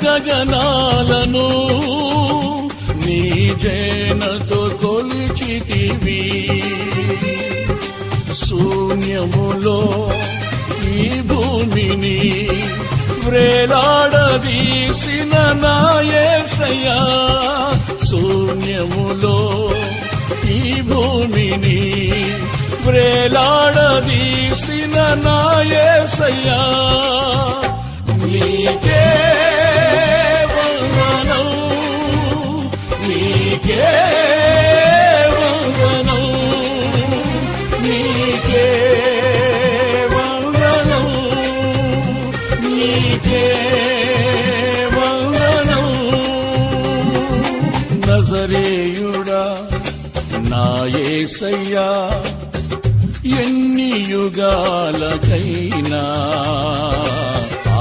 గగనాలను నీ జేనతో కొలిచితివి. శూన్యములో ఈ భూమిని వ్రేలాడదీసిన నా యేసయ్యా, శూన్యములో ఈ భూమిని వ్రేలాడదీసిన నా యేసయ్యా, నీకే వందనం, నీకే వందనం, నీకే వందనం, నీకే వందనం. నజరేయుడా నా యేసయ్యా, ఎన్ని యుగాలకైనా